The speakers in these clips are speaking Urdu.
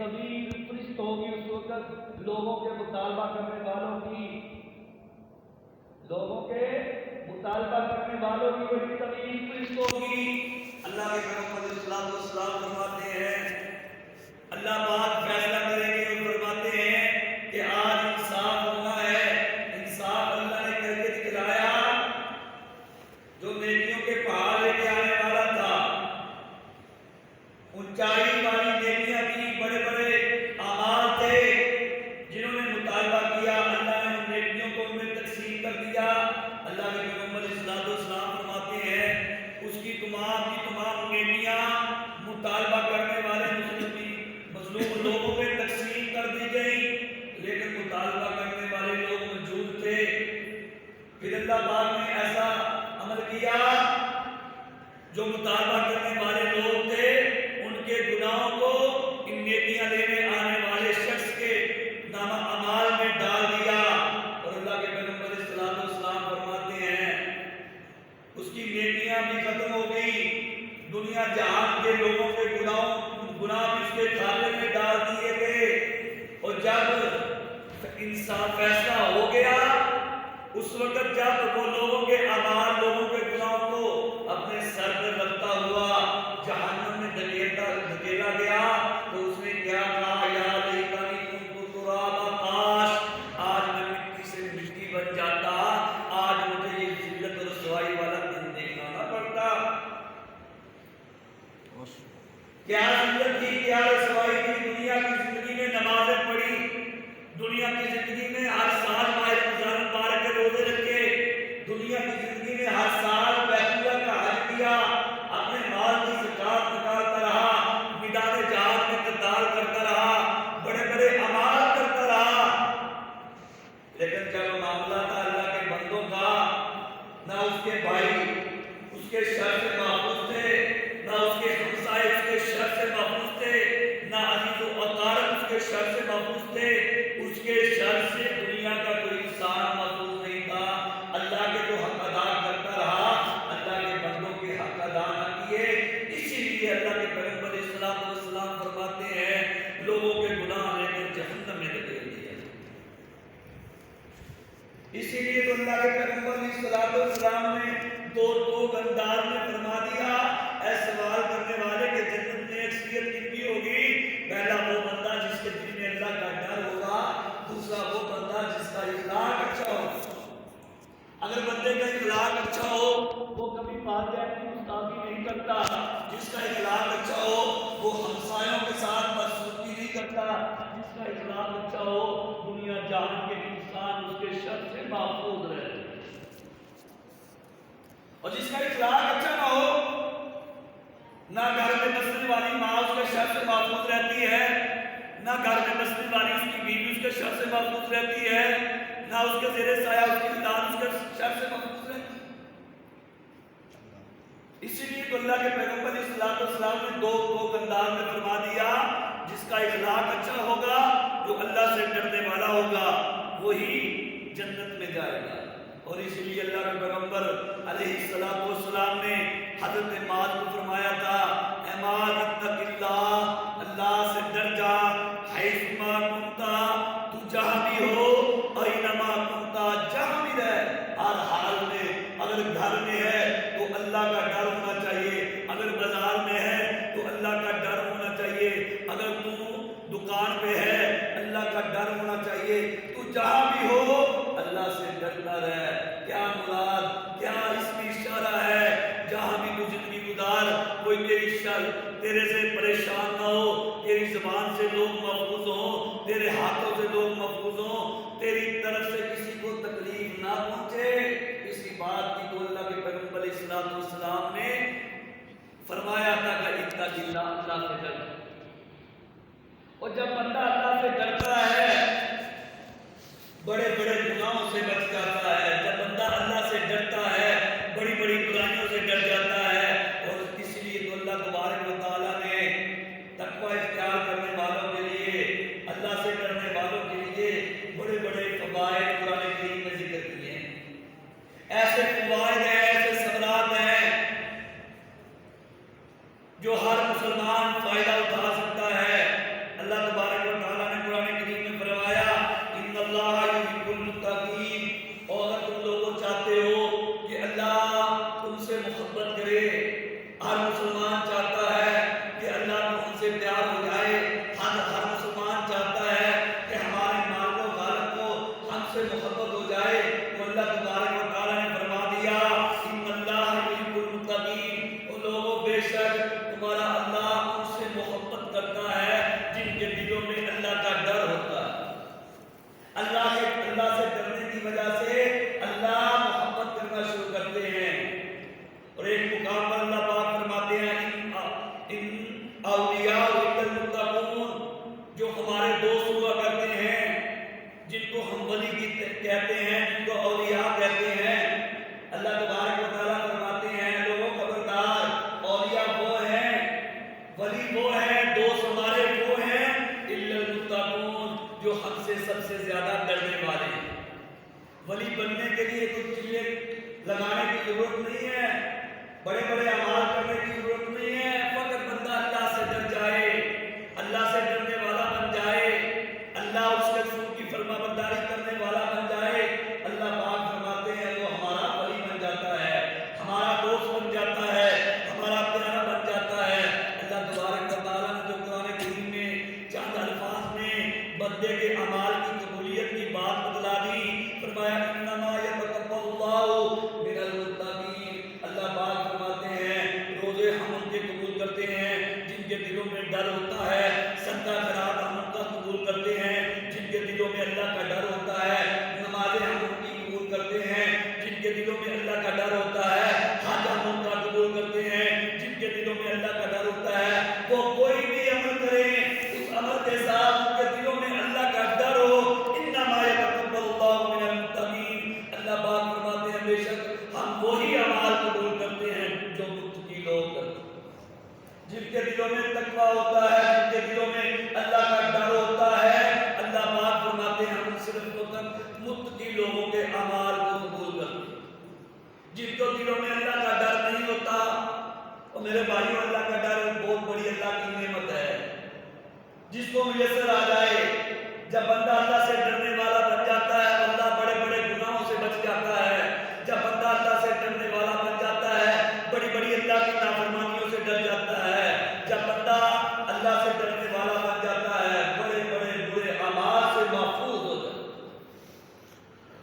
طویل فہرست ہوگی اس وقت لوگوں کے مطالبہ کرنے والوں کی، لوگوں کے مطالبہ کرنے والوں کی بڑی طویل فہرست ہوگی۔ اللہ کے پیغمبر علیہ الصلوۃ والسلام فرماتے ہیں اللہ پاک فیصلہ کریں گے اور فرماتے ہیں کہ آج انصاف ہونا ہے۔ انصاف اللہ نے کر کے دکھلایا، جو نیکیوں کے پہاڑ لے کے آنے والا تھا، اونچائی والی نیکیاں تھی، بڑے بڑے اعمال تھے جنہوں نے مطالبہ کیا، اللہ نے ان نیکیوں کو ان میں تقسیم کر دیا۔ اللہ کے پیغمبر علیہ الصلوۃ والسلام فرماتے ہیں اس کی تمام نیکیاں مطالبہ کرنے والے مظلوم لوگوں میں تقسیم کر دی گئی، لیکن مطالبہ کرنے والے لوگ موجود تھے۔ پھر اللہ پاک نے ایسا عمل کیا، جو مطالبہ کرنے والے لوگ تھے ان کے گناہوں کو ان نیکیاں لینے آنے والے شخص کے نامہ اعمال میں ڈال دیا، اور اللہ کے پیغمبر علیہ الصلوۃ والسلام فرماتے ہیں اس کی نیکیاں بھی ختم ہو گئی، دنیا جہان کے لوگوں کے گناہ بھی اس کے کھاتے میں ڈال دیے گئے۔ اور جب انصاف فیصلہ ہو گیا، اس وقت جب وہ لوگوں کے اعمال، لوگوں کے گناہوں کو اپنے سر پر رکھتا ہوا جہنم میں دھکیلا گیا، تو اس نے کیا کہا، یا لیتنی کنت ترابا، کاش آج میں مٹی سے مٹی بن جاتا، آج مجھے یہ ذلت اور رسوائی والا دن دیکھنا نہ پڑتا۔ کیا ذلت تھی، کیا رسوائی تھی، دنیا کی زندگی میں نمازیں پڑھی، دنیا کی زندگی میں ہر سال ماہ رمضان مبارک کے روزے رکھے، دنیا کی زندگی میں ہر سال بیت اللہ کا حج کیا، اپنے مال کی زکات نکالتا رہا، میدان جہاد میں قتال کرتا رہا، بڑے بڑے اعمال کرتا رہا، لیکن جب معاملہ تھا اللہ کے بندوں کا، نہ اس کے بھائی اس کے شر سے محفوظ تھے، نہ اس کے ہمسائے اس کے شر سے محفوظ تھے، نہ عزیز و اقارب اس کے شر سے محفوظ تھے، اس کے شر سے دنیا کا کوئی انسان محفوظ نہیں تھا۔ اللہ کے تو حق ادا کرتا رہا، اللہ کے بندوں کے حق ادا نہ کیے، اسی لیے اللہ کے پیغمبر علیہ الصلوۃ والسلام فرماتے ہیں لوگوں کے گناہ لے کر جہنم میں دھکیل دیا۔ اسی لیے تو اللہ کے پیغمبر علیہ الصلوۃ والسلام نے دو انداز میں فرما دیا، اے سوال کرنے والے کہ جنت میں اکثریت کن کی ہوگی؟ پہلا وہ بندہ جس کے دل میں اللہ کا ڈر ہوگا، دوسرا وہ بندہ جس کا اخلاق اچھا ہوگا۔ اگر بندے کا اخلاق اچھا ہو، وہ کبھی والدین کی گستاخی نہیں کرتا، جس کا اخلاق اچھا ہو وہ ہمسایوں کے ساتھ بدسلوکی نہیں کرتا، جس کا اخلاق اچھا ہو دنیا جہان کے انسان اس کے شر سے محفوظ رہتے ہیں، اور جس کا اخلاق اچھا نہ ہو، نہ گھر میں بسنے والی ماں اس کے شر سے محفوظ رہتی ہے، نہ گھر میں بسنے والی اس کی بیوی اس کے شر سے محفوظ رہتی ہے، نہ اس کے زیر سایہ اس کی اولاد اس کے شر سے محفوظ رہتی ہے۔ اسی لیے تو اللہ کے پیغمبر علیہ الصلوۃ والسلام نے دو انداز میں فرما دیا، جس کا اخلاق اچھا ہوگا، جو اللہ سے ڈرنے والا ہوگا، وہی جنت میں جائے گا۔ اور اسی لیے اللہ کے پیغمبر علیہ الصلوۃ والسلام نے حضرت معاذ کو فرمایا تھا، اے معاذ اتق اللہ، اللہ سے ڈر جا، حیث ما کنتا، تو جہاں بھی ہو، اینما کنتا، جہاں بھی رہ، ہر حال میں، اگر گھر میں ہے تو اللہ کا ڈر ہونا چاہیے، اگر بازار میں ہے تو اللہ کا ڈر ہونا چاہیے، اگر تو دکان پہ ہے اللہ کا ڈر ہونا چاہیے، تو جہاں بھی ہو اللہ سے ڈرتا رہے۔ کیا مراد، کیا اس کی اشارہ ہے، جہاں بھی تو زندگی گزار، کوئی تیرے سے پریشان نہ ہو، تیری زبان سے لوگ محفوظ ہوں، تیرے ہاتھوں سے لوگ محفوظ ہوں، تیری طرف سے کسی کو تکلیف نہ پہنچے، اسی بات کی تو اللہ کے پیغمبر علیہ الصلوۃ والسلام نے فرمایا تھا کہ اتق اللہ، اللہ سے ڈر۔ اور جب بندہ اللہ سے ڈرتا ہے بڑے بڑے گناہوں سے بچ جاتا ہے، جب بندہ اللہ سے ڈرتا ہے بڑی بڑی برائیوں سے ڈر جاتا ہے، اور اس لیے تو اللہ تبارک و تعالیٰ نے تقوی اختیار کرنے والوں کے لیے، اللہ سے ڈرنے والوں کے لیے بڑے بڑے فوائد قرآن کریم میں ذکر کیے ہیں۔ ایسے فوائد ہیں، ایسے ثمرات ہیں جو ہر مسلمان فائدہ اٹھا سکتا ہے۔ اللہ اولیاء الا المتقون، جو ہمارے دوست ہوا کرتے ہیں، جن کو ہم ولی کہتے ہیں، جن کو اولیاء کہتے ہیں، اللہ تبارک و تعالیٰ فرماتے ہیں لوگوں خبردار، اولیاء وہ ہیں، ولی وہ ہیں، دوست ہمارے وہ ہیں الا المتقون، جو ہم سے سب سے زیادہ ڈرنے والے ہیں۔ ولی بننے کے لیے کچھ چیزیں لگانے کی ضرورت نہیں ہے، بڑے بڑے اعمال کرنے کی ضرورت نہیں ہے، فقط بندہ اللہ سے ڈر جائے، اللہ سے ڈرنے والا بن جائے، اللہ اس کے رسول کی فرما برداری کرنے والا بن جائے، اللہ پاک فرماتے ہیں وہ ہمارا ولی بن جاتا ہے، ہمارا دوست بن جاتا ہے، ہمارا پیارا بن جاتا ہے۔ اللہ تبارک و تعالیٰ نے جو قرآن کریم میں چند الفاظ میں بندے کے اعمال کی قبولیت کی بات بتلا دی، فرمایا انما یتقبل اللہ من المتقین، اللہ پاک فرماتے ہیں روزے ہم ان کے قبول کرتے ہیں جن کے دلوں میں ڈر ہوتا ہے، صدقہ خیرات ہم ان کا قبول کرتے ہیں جن کے دلوں میں اللہ کا ڈر ہوتا ہے، نمازیں ہم ان کی قبول کرتے ہیں جن کے دلوں میں اللہ کا ڈر ہوتا ہے، حج ہم ان کا قبول کرتے ہیں جن کے دلوں میں اللہ کا ڈر ہوتا ہے۔ وہ کوئی بھی عمل کریں، اس عمل کے ساتھ ان کے دلوں میں اللہ کا ڈر ہو، انما یتقبل اللہ من المتقین، اللہ پاک فرماتے ہیں بے شک ہم وہی اعمال قبول کرتے ہیں جو متقی لوگ کرتے ہیں، جن کے دلوں میں تقویٰ ہوتا ہے، جن کے دلوں میں اللہ کا ڈر ہوتا ہے، اللہ پاک فرماتے ہیں ہم صرف متقی لوگوں کے اعمال کو قبول کرتے ہیں۔ جن کو دلوں میں اللہ کا ڈر نہیں ہوتا، اور میرے بھائیوں اللہ کا ڈر بہت بڑی اللہ کی نعمت ہے، جس کو میسر آ جائے، جب بندہ اللہ سے ڈرنے والا بن جاتا ہے، اللہ بڑے بڑے گناہوں سے بچ جاتا ہے، جب بندہ اللہ سے ڈرنے والا بن جاتا ہے، بڑی بڑی اللہ کی نافرمانیوں سے ڈر جاتا ہے، جب بندہ اللہ سے ڈرنے والا بن جاتا ہے، بڑے بڑے برے اعمال سے محفوظ ہو جاتا ہے۔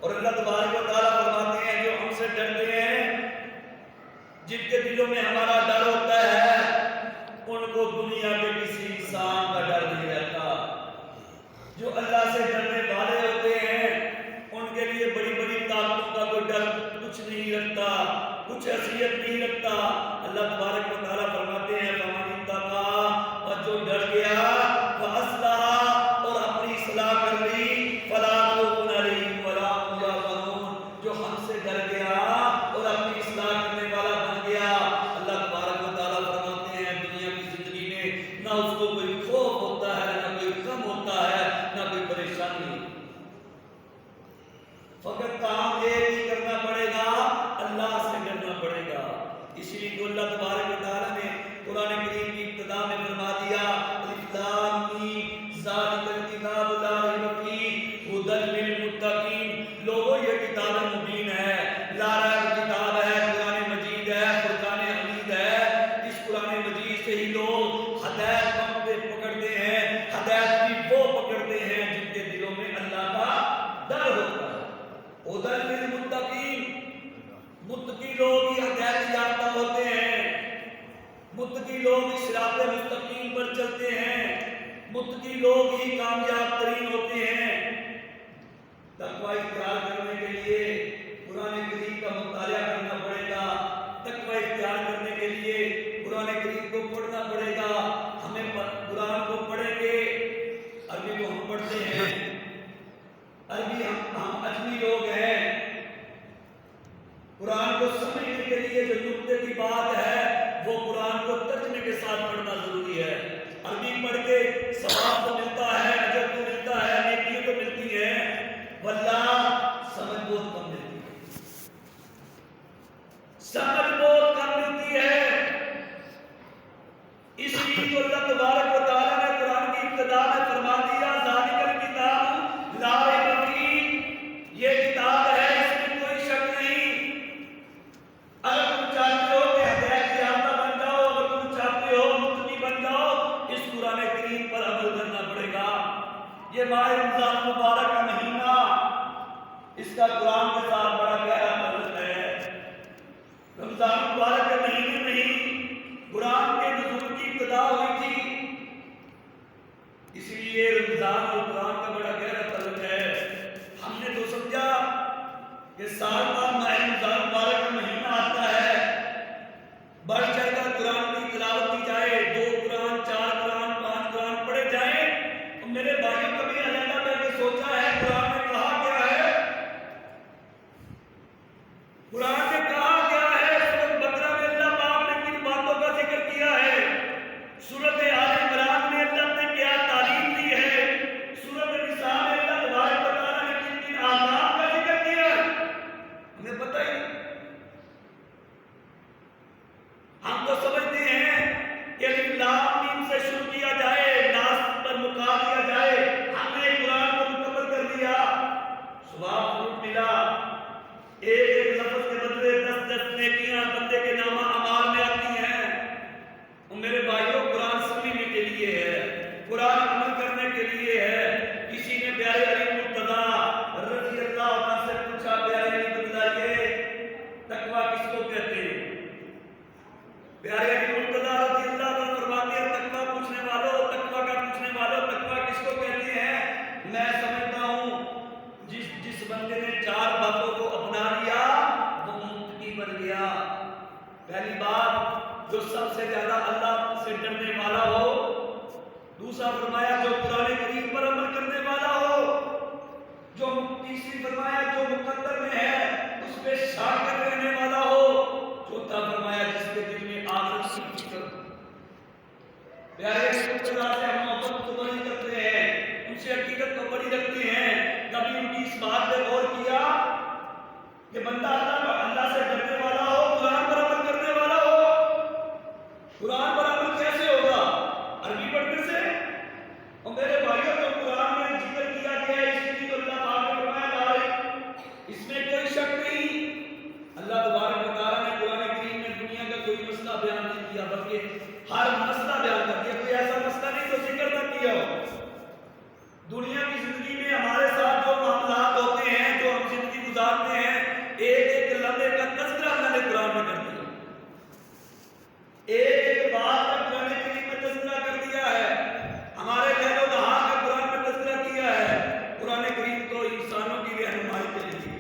اور اللہ تبارک و تعالیٰ فرماتے ہیں جو ہم سے ڈرتے ہیں، جن کے دلوں میں ہمارا ڈر ہوتا ہے، ان کو دنیا کے کسی انسان کا ڈر نہیں رہتا۔ جو اللہ سے ڈرنے والے ہوتے ہیں ان کے لیے بڑی بڑی طاقتوں کا کوئی ڈر کچھ نہیں رکھتا، کچھ حیثیت نہیں رکھتا۔ اللہ تبارک و تعالیٰ فرماتے ہیں فمن اتقی، اور جو ڈر گیا، واصلح، اور اپنی اصلاح کر لی، فلا خوف علیہم ولا هم يحزنون، جو ہم سے ڈر گیا اور اپنی اصلاح کرنے والا بن گیا، اللہ تبارک و تعالیٰ فرماتے ہیں دنیا کی زندگی میں نہ اس کو کوئی خوف ہوتا ہے، نہ کوئی غم ہوتا ہے، نہ کوئی پریشانی۔ فقط کام ایک ہی کرنا پڑے گا، اللہ سے ڈرنا پڑے گا۔ اسی لیے تو اللہ تبارک و تعالیٰ نے قرآن کریم کی ابتدا میں فرما دیا الف لام میم ذالک الکتاب لا ریب فیہ ھدی للمتقین، لوگوں یہ کتاب مبین ہے، لا ریب کتاب ہے، قرآن مجید ہے، فرقان حمید ہے، اس قرآن مجید سے ہی لوگ ہدایت پکڑتے ہیں، ہدایت بھی وہ پکڑتے ہیں جن کے دلوں میں اللہ کا ڈر ہوتا ہے۔ ھدی للمتقین، متقی لوگ ہی ہدایت یافتہ ہوتے ہیں، متقی لوگ اس صراط مستقیم پر چلتے ہیں، متقی لوگ ہی کامیاب ترین ہوتے ہیں۔ تقوی اختیار کرنے کے لیے قرآن کریم کا مطالعہ کرنا پڑے گا، تقوی اختیار کرنے کے لیے قرآن کریم کو پڑھنا پڑے گا۔ ہمیں قرآن کو پڑھیں گے، عربی کو ہم پڑھتے ہیں، عربی ہم اجمی لوگ ہیں، قرآن کو سمجھنے کے لیے جو نقطے کی بات ہے وہ قرآن کو ترجمے کے ساتھ پڑھنا ضروری ہے۔ عربی پڑھ کے ثواب تو ملتا ہے، اجر تو ملتا ہے، نیکیاں تو ملتی ہیں، واللہ سمجھ بہت کم ملتی ہے، سمجھ بہت کم ملتی ہے۔ اس لیے تو اللہ تبارک و تعالیٰ نے قرآن کی ابتدا میں فرما دیا ذالک الکتاب لا ریب فیہ، یہ کتاب ہے اس میں کوئی شک نہیں۔ اگر تم چاہتے ہو کہ ہدایت یافتہ بن جاؤ، اگر تم چاہتے ہو متقی بن جاؤ، اس قرآن کریم پر عمل کرنا پڑے گا۔ یہ ماہ رمضان مبارک کا مہینہ، اس کا قرآن کے ساتھ بڑا گہرا تعلق ہے۔ رمضان مبارک کے مہینے میں ہی قرآن کے نزول کی ابتدا ہوئی تھی، اس لیے رمضان اور قرآن کا بڑا گہرا تعلق ہے۔ ہم نے تو سمجھا کہ سال بعد ماہ رمضان مبارک کا مہینہ آتا ہے، بڑھ چڑھ کر قرآن کی تلاوت کی جائے، 2 قرآن 4 نیکیاں بندے کے نامہ اعمال میں آتی ہیں، اور میرے بھائیوں قرآن سمجھنے کے لیے ہے، قرآن عمل کرنے کے لیے ہے۔ کسی نے پیارے علی مرتضیٰ رضی اللہ عنہ سے پوچھا، پیارے علی بتلائیے تقویٰ کس کو کہتے ہیں؟ پیارے علی مرتضیٰ رضی اللہ عنہ فرماتے ہیں تقویٰ پوچھنے والوں، تقویٰ کا پوچھنے والوں، تقویٰ کس کو کہتے ہیں؟ میں سمجھتا ہوں جس بندے نے 4 باتوں کو اپنا لیا وہ متقی بن گیا۔ پہلی بات، جو سب سے زیادہ اللہ سے ڈرنے والا ہو۔ دوسرا فرمایا جو قرآن کریم پر عمل کرنے والا ہو۔ جو تیسری فرمایا جو مقدر میں ہے اس پہ شاکر رہنے والا ہو۔ چوتھا فرمایا جس کے دل میں آخرت کی فکر۔ پیارے خدا سے ہم محبت کو بڑی کرتے ہیں، ان سے حقیقت کو بڑی رکھتے ہیں۔ کبھی ان کی اس بات پہ غور کیا کہ بندہ اللہ سے ڈرنے والا ہو، قرآن پر عمل کرنے والا ہو؟ قرآن پر عمل کیسے ہوگا؟ عربی پڑھنے سے؟ اور میرے بھائیوں جو قرآن میں ذکر کیا گیا ہے اس کی تو اللہ پاک نے فرمایا لا، اس میں کوئی شک نہیں۔ اللہ تبارک و تعالیٰ نے قرآن کریم میں دنیا کا کوئی مسئلہ بیان نہیں کیا، بلکہ ہر مسئلہ بیان کر دیا۔ کوئی ایسا مسئلہ نہیں جو ذکر نہ کیا ہو۔ دنیا کی زندگی میں ہمارے ساتھ جو معاملات ہوتے ہیں، جو ہم زندگی گزارتے ہیں، ایک ایک لمحے کا تذکرہ اللہ نے قرآن میں کر دیا۔ ایک ایک بات کا قرآن کریم میں تذکرہ کر دیا ہے۔ ہمارے لہو و نہار کا قرآن میں تذکرہ کیا ہے۔ قرآن کریم تو انسانوں کی رہنمائی کے لیے،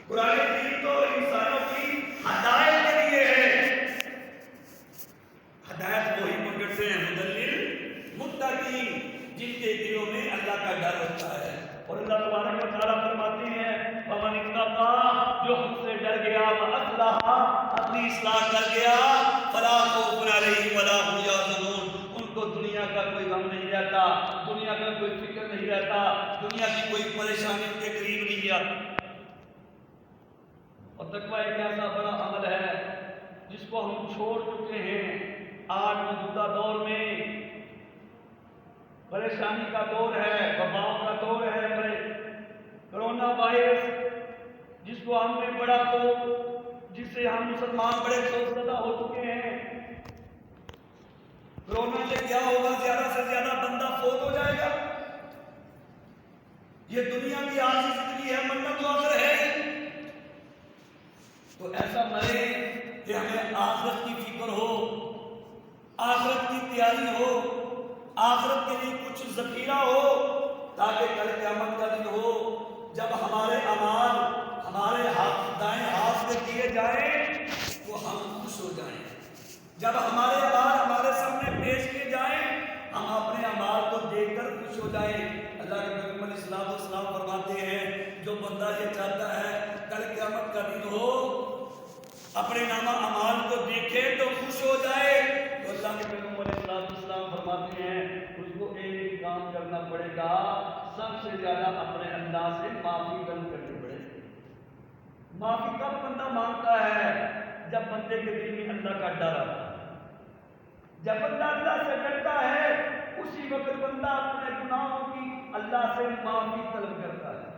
قرآن کریم تو انسانوں کی ہدایت کے لیے ہے۔ ہدایت وہی پکڑتے ہیں مدلل متقین، جن کے دلوں میں اللہ کا ڈر ہوتا ہے۔ اور اللہ تبارک و تعالیٰ فرماتے ہیں فمن اتقى، جو ہم سے ڈر گیا، واصلح، اپنی اصلاح کر گیا، فلا خوف علیہم ولا هم يحزنون، ان کو دنیا کا کوئی غم نہیں رہتا، دنیا کا کوئی فکر نہیں رہتا، دنیا کی کوئی پریشانی ان کے قریب نہیں آتی۔ اور تقویٰ ایک ایسا بڑا عمل ہے جس کو ہم چھوڑ چکے ہیں۔ آج موجودہ دور میں پریشانی کا دور ہے، وباؤں کا دور ہے، کرونا وائرس جس کو ہم نے بڑا جس سے ہم مسلمان بڑے خوفزدہ ہو چکے ہیں۔ کرونا سے کیا ہوگا؟ زیادہ سے زیادہ بندہ فوت ہو جائے گا۔ یہ دنیا کی عارضی زندگی ہے، مرنا تو آخر ہے۔ تو ایسا مرے کہ ہمیں آخرت کی فکر ہو، آخرت کی تیاری ہو، آخرت کے لیے کچھ ذخیرہ ہو، تاکہ کل قیامت کا دن ہو جب ہمارے اعمال ہمارے دائیں ہاتھ سے کیے جائیں تو ہم خوش ہو جائیں۔ جب ہمارے اعمال ہمارے سامنے پیش کیے جائیں ہم اپنے اعمال کو دیکھ کر خوش ہو جائیں۔ اللہ کے پیغمبر علیہ الصلوۃ والسلام فرماتے ہیں جو بندہ یہ چاہتا ہے کل قیامت کا دن ہو، اپنے نامہ اعمال کو دیکھے تو خوش ہو جائے، تو اللہ کے پیغمبر علیہ الصلوۃ والسلام فرماتے ہیں اس کو ایک ہی کام کرنا پڑے گا، سب سے زیادہ اپنے اللہ سے معافی طلب کرنی پڑے گی۔ معافی کب بندہ مانگتا ہے؟ جب بندے کے دل میں اللہ کا ڈر آتا ہے۔ جب بندہ اللہ سے ڈرتا ہے اسی وقت بندہ اپنے گناہوں کی اللہ سے معافی طلب کرتا ہے۔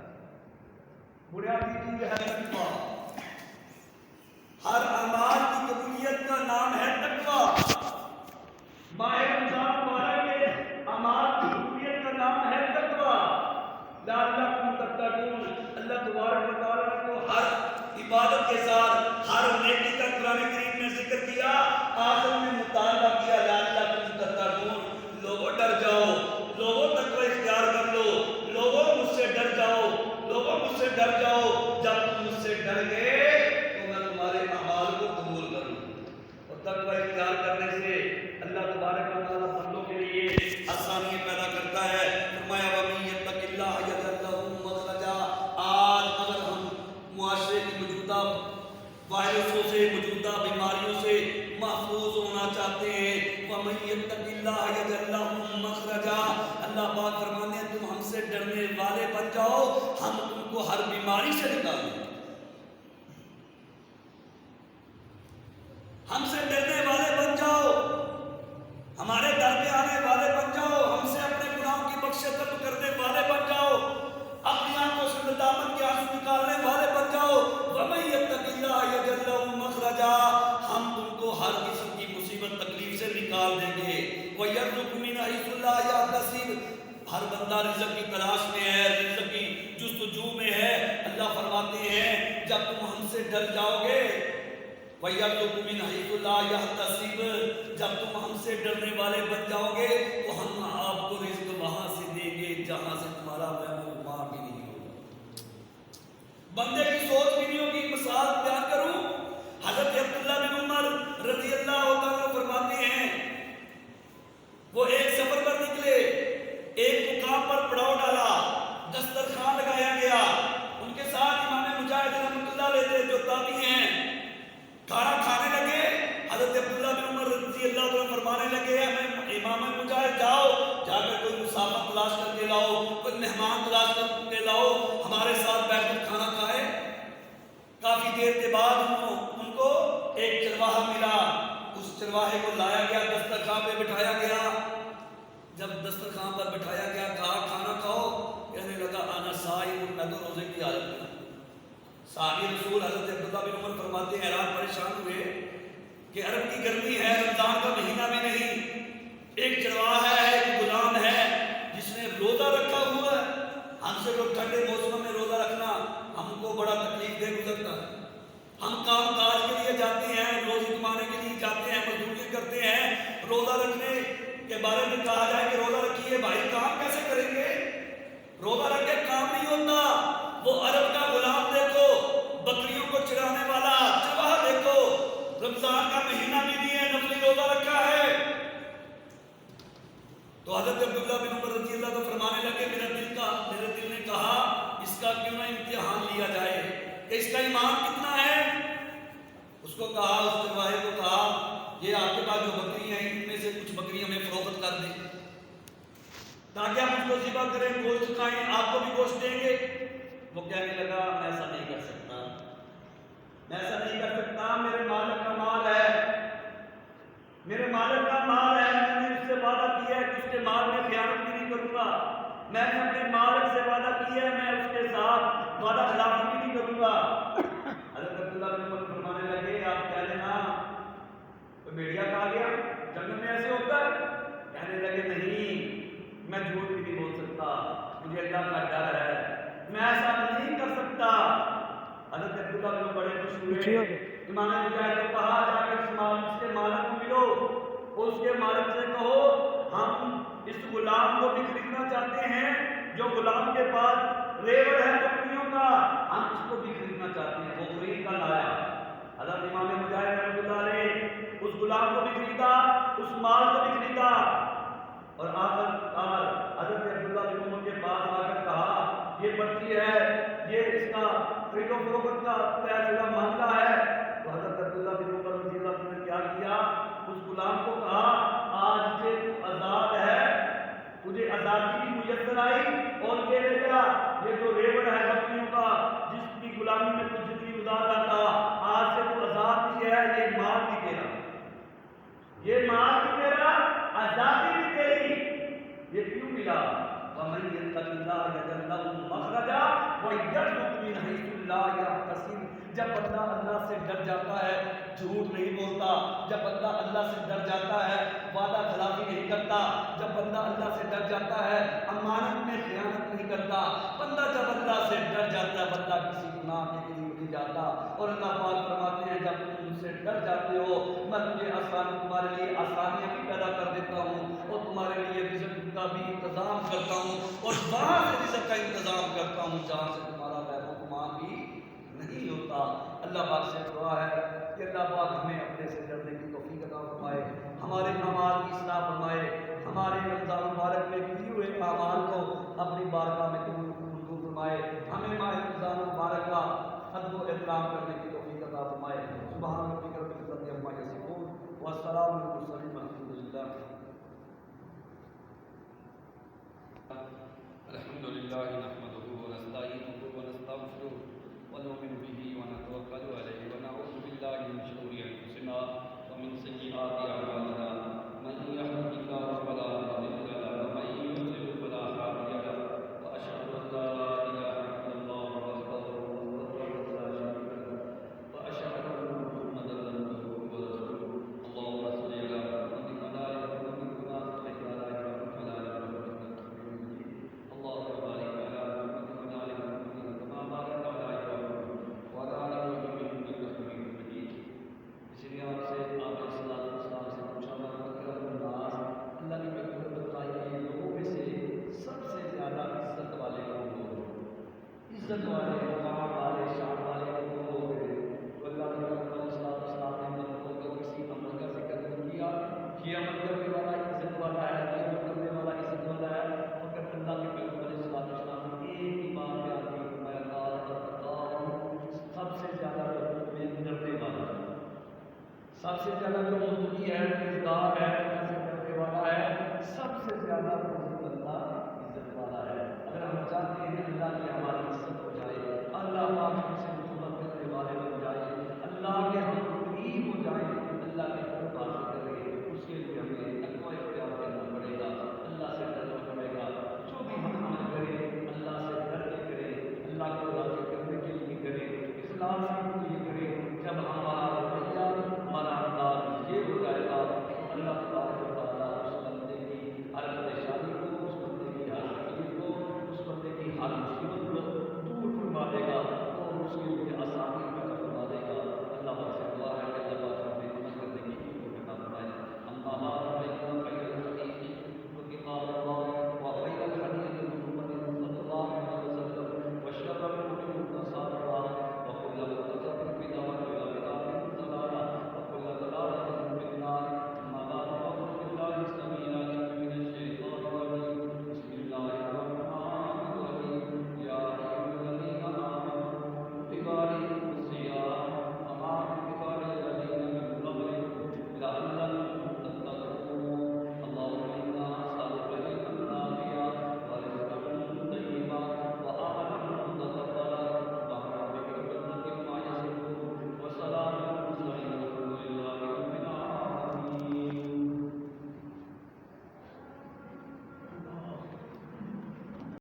بنیادی چیز ہے تقویٰ۔ ہر اعمال کی قبولیت کا نام ہے تقویٰ۔ ماہ رمضان مبارک کے اعمال کی قبولیت کا نام ہے تقویٰ۔ لعلکم تتقون، اللہ تبارک و تعالیٰ کو ہر عبادت کے ساتھ ہر نیکی کا قرآن کریم میں ذکر کیا، آخر میں مطالبہ کیا لعلکم تتقون، لوگوں ڈر جاؤ، لوگوں تقویٰ اختیار کر لو، لوگوں مجھ سے ڈر جاؤ، لوگوں مجھ سے ڈر جاؤ۔ جب تم مجھ سے ڈر گئے تو میں تمہارے اعمال کو قبول کروں۔ اور تقویٰ اختیار کرنے سے اللہ تبارک و تعالیٰ بندوں کے لیے آسانی پیدا کرتا ہے۔ فرمایا وَمَن يَتَّقِ اللَّهَ يَجْعَل لَّهُ مَخْرَجًا۔ آج اگر ہم معاشرے کی موجودہ وائرسوں سے، موجودہ بیماریوں سے محفوظ ہونا چاہتے ہیں، وَمَن يَتَّقِ اللَّهَ يَجْعَل لَّهُ مَخْرَجًا، اللہ پاک فرماتے ہیں تم ہم سے ڈرنے والے بن جاؤ، ہم تم کو ہر بیماری سے نکال دیں۔ ہم سے ڈرنے والے بن جاؤ، ہمارے در پہ آنے والے بن جاؤ، ہم سے اپنے گناہوں کی بخشش طلب کرنے والے بن جاؤ، اپنی آنکھوں سے ندامت کے آنسو نکالنے والے بن جاؤ۔ وَمَن يَتَّقِ اللَّهَ يَجْعَل وَيَرْزُقْ مِنْ حَيْثُ لَا يَحْتَسِبُ، ہر بندہ رزق کی تلاش میں ہے، رزق کی جستجو میں ہے۔ اللہ فرماتے ہیں جب تم ہم سے ڈر جاؤ گے، وَيَرْزُقْ مِنْ حَيْثُ لَا يَحْتَسِبُ، جب تم ہم سے ڈرنے والے بن جاؤ گے تو ہم آپ کو رزق وہاں سے دیں گے جہاں سے تمہارا وہم و گمان بھی نہیں ہوگا۔ بندے کی سوچ بھی نہیں ہوگی۔ مثال بیان کروں، حضرت عبداللہ بن عمر رضی اللہ عنہ فرماتے ہیں وہ ایک سفر پر نکلے، ایک مقام پر پڑاؤ ڈالا، دسترخوان لگایا گیا، ان کے ساتھ امام مجاہد رحمۃ اللہ علیہ جو تابعی ہیں کھانا کھانے لگے۔ حضرت عبداللہ بن عمر رضی اللہ عنہ فرمانے لگے امام مجاہد جاؤ، جا کر کوئی مسافر تلاش کر کے لاؤ، کوئی مہمان تلاش کر کے لاؤ، ہمارے ساتھ بیٹھ کر کھانا کھائے۔ کافی دیر کے بعد ان کو ایک چرواہا ملا، اس چرواہے کو لایا گیا، دسترخوان پہ بٹھایا گیا۔ جب دسترخوان پر بٹھایا گیا، کہا کھانا کھاؤ، کہنے لگا انا صائم، میں تو روزے کی حالت میں۔ صحابی رسول حضرت عبداللہ بن عمر فرماتے ہیں حیران پریشان ہوئے کہ عرب کی گرمی ہے، رمضان کا مہینہ بھی نہیں، ایک چرواہا ہے، ایک غلام ہے جس نے روزہ رکھا ہوا ہے۔ ہم سے لوگ ٹھنڈے موسم میں روزہ رکھنا ہم کو بڑا تکلیف دہ گزرتا ہے۔ ہم کام کاج کے لیے جاتے ہیں، روزی کمانے کے لیے جاتے ہیں، مزدوری کرتے ہیں، روزہ رکھنے کے بارے میں کہا جائے کہ روزہ رکھیے، بھائی کام کیسے کریں گے؟ روزہ رکھ کے کام نہیں ہوتا۔ وہ عرب کا غلام دیکھو، بکریوں کو چرانے والا چرواہا دیکھو، رمضان کا مہینہ بھی نہیں ہے، نفلی روزہ رکھا ہے۔ تو حضرت عبداللہ بن عمر رضی اللہ عنہ فرمانے لگے میرے دل نے کہا اس کا کیوں نہ امتحان لیا جائے کہ اس کا ایمان کتنا ہے۔ اس کو کہا، اس چرواہے کو کہا یہ آپ کے پاس جو بکری ہیں ان میں سے کچھ بکری ہمیں فروخت کر دیں تاکہ ہم اس کو ذبح کریں، گوشت کھائیں، آپ کو بھی گوشت دیں گے۔ وہ کہنے لگا میں ایسا نہیں کر سکتا، میں ایسا نہیں کر سکتا، میرے مالک کا مال ہے، میرے مالک کا مال ہے، میں نے اس سے وعدہ کیا ہے کہ اس کے مال میں خیانت بھی نہیں کروں گا، میں نے اپنے مالک سے وعدہ کیا ہے میں اس کے ساتھ وعدہ خلافی بھی نہیں کروں گا۔ حضرت عبداللہ بن عمر فرمانے لگے آپ کہہ لینا کوئی بھیڑیا کھا گیا، جنگل میں ایسے ہوتا ہے؟ کہنے لگے نہیں، میں جھوٹ بھی نہیں بول سکتا، مجھے اللہ کا ڈر ہے، میں ایسا نہیں کر سکتا۔ حضرت عبداللہ بن عمر بڑے خوش ہوئے، امام مجاہد کو کہا جا کے اس کے مالک کو ملو، اس کے مالک سے کہو ہم اس غلام کو بھی خریدنا چاہتے ہیں، جو غلام کے پاس ریوڑ ہے بکریوں کا، ہم اس کو بھی خریدنا چاہتے ہیں۔ وہ خرید کر لایا۔ حضرت امام مجاہد رحمۃ اللہ علیہ اس غلام کو بھی خریدا، اس مال کو بھی خریدا، اور آخر حضرت عبداللہ بن عمر کے پاس آ کر کہا یہ پرچی ہے، یہ اس کا خرید و فروخت کا طے شدہ معاملہ ہے۔ تو حضرت عبداللہ بن عمر رضی اللہ عنہ نے کیا کیا، اس غلام کو کہا آج سے تو آزاد ہے، تجھے آزادی بھی میسر آئی، اور یہ لے جا یہ جو ریوڑ ہے بکریوں کا جس کی غلامی میں کچھ زندگی گزار رہا تھا، آج سے تو آزاد بھی ہے، یہ مال بھی تیرا، یہ مال بھی تیرا، آزادی بھی تیری۔ یہ کیوں ملا؟ وَمَن يَتَّقِ اللَّهَ يَجْعَل لَّهُ مَخْرَجًا وَيَرْزُقْهُ مِنْ حَيْثُ لَا يَحْتَسِبُ۔ جب بندہ اللہ سے ڈر جاتا ہے جھوٹ نہیں بولتا، جب بندہ اللہ سے ڈر جاتا ہے وعدہ خلافی نہیں کرتا، جب بندہ اللہ سے ڈر جاتا ہے امانت میں خیانت نہیں کرتا، بندہ جب اللہ سے ڈر جاتا ہے بندہ کسی گناہ کے قریب نہیں جاتا۔ اور اللہ پاک فرماتے ہیں جب تم ان سے ڈر جاتے ہو میں تمہیں تمہارے لیے آسانیاں بھی پیدا کر دیتا ہوں، اور تمہارے لیے رزق کا بھی انتظام کرتا ہوں، اور وہاں سے رزق کا انتظام کرتا ہوں جہاں سے تمہارا وہم و گمان بھی نہیں ہوتا۔ اللہ پاک سے دعا ہے کہ اللہ پاک ہمیں اپنے سے ڈرنے کی توفیق عطا فرمائے، ہمارے اعمال کی اصلاح فرمائے، ہمارے رمضان مبارک میں کیے ہوئے اعمال کو اپنی بارگاہ میں قبول فرمائے، ہمیں ماہ رمضان مبارک کا ادب و احترام کرنے کی توفیق عطا فرمائے۔ سبحان ربک رب العزت عما یصفون والسلام علی المرسلین والحمد للہ۔ الحمد لله نحمده ونستعينه ونستغفره ونؤمن به ونتوكل عليه ونعوذ بالله من شرور انفسنا ومن سيئات اعمالنا، من يهده الله فلا مضل له ومن يضلل فلا هادي له، واشهد ان لا اله عزت والے مقام والے شان والے لوگ ہو گئے. تو اللہ کے رسول علیہ السلام نے مردوں کا کسی عمل کا ذکر نہیں کیا. یہ عمل کرنے والا عزت والا ہے, یہ عمل کرنے والا عزت والا ہے. مگر اللہ کے پیغمبر علیہ السلام نے ایک ہی بات بیان کی, فرمایا سب سے زیادہ جو تمہیں ڈرنے والا ہے, سب سے زیادہ جو